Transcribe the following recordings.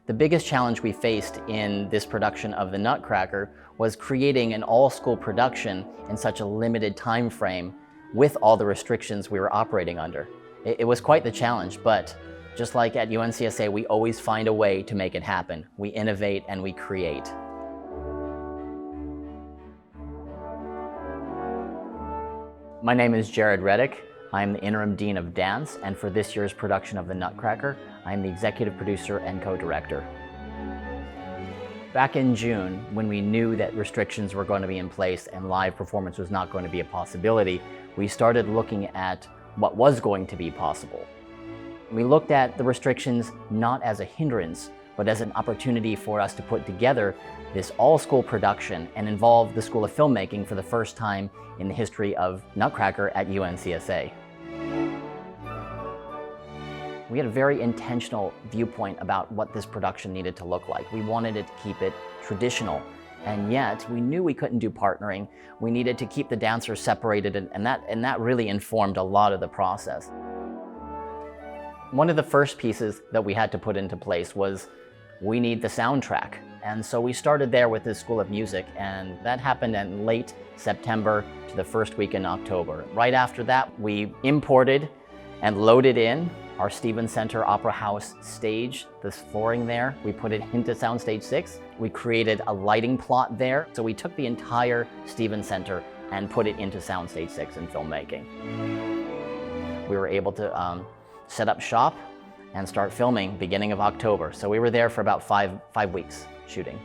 The biggest challenge we faced in this production of the Nutcracker was creating an all-school production in such a limited time frame with all the restrictions we were operating under. It was quite the challenge, but just like at UNCSA, we always find a way to make it happen. We innovate and we create. My name is Jared Reddick. I'm the Interim Dean of Dance, and for this year's production of the Nutcracker, I'm the Executive Producer and Co-Director. Back in June, when we knew that restrictions were going to be in place and live performance was not going to be a possibility, we started looking at what was going to be possible. We looked at the restrictions not as a hindrance, but as an opportunity for us to put together this all-school production and involve the School of Filmmaking for the first time in the history of Nutcracker at UNCSA. We had a very intentional viewpoint about what this production needed to look like. We wanted it to keep it traditional, and yet we knew we couldn't do partnering. We needed to keep the dancers separated, and that really informed a lot of the process. One of the first pieces that we had to put into place was we need the soundtrack. And so we started there with the School of Music, and that happened in late September to the first week in October. Right after that, we imported and loaded in our Stevens Center Opera House stage, this flooring there. We put it into Soundstage 6. We created a lighting plot there. So we took the entire Stevens Center and put it into Soundstage 6 in filmmaking. We were able to set up shop and start filming beginning of October. So we were there for about five weeks shooting.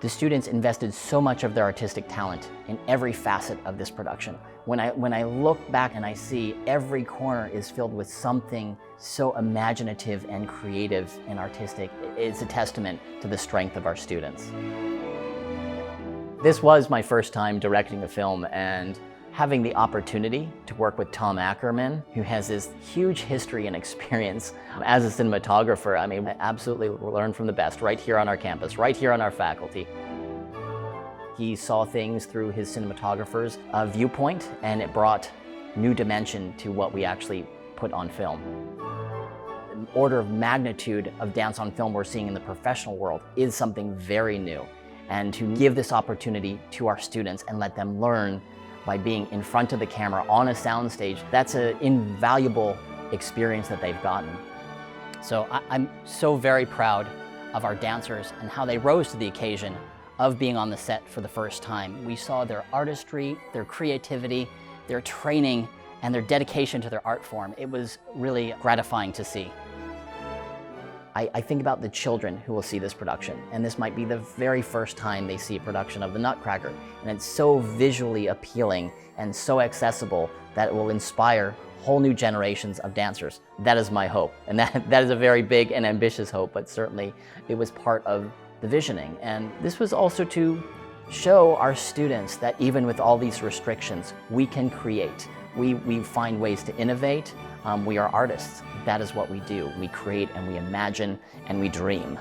The students invested so much of their artistic talent in every facet of this production. When I look back and I see every corner is filled with something so imaginative and creative and artistic, it's a testament to the strength of our students. This was my first time directing a film, and having the opportunity to work with Tom Ackerman, who has this huge history and experience as a cinematographer. I mean, I absolutely learned from the best right here on our campus, right here on our faculty. He saw things through his cinematographer's viewpoint, and it brought new dimension to what we actually put on film. The order of magnitude of dance on film we're seeing in the professional world is something very new. And to give this opportunity to our students and let them learn by being in front of the camera on a soundstage, that's an invaluable experience that they've gotten. So I'm so very proud of our dancers and how they rose to the occasion of being on the set for the first time. We saw their artistry, their creativity, their training, and their dedication to their art form. It was really gratifying to see. I think about the children who will see this production, and this might be the very first time they see a production of the Nutcracker, and it's so visually appealing and so accessible that it will inspire whole new generations of dancers. That is my hope, and that is a very big and ambitious hope, but certainly it was part of the visioning. And this was also to show our students that even with all these restrictions, we can create. We find ways to innovate. We are artists. That is what we do. We create and we imagine and we dream.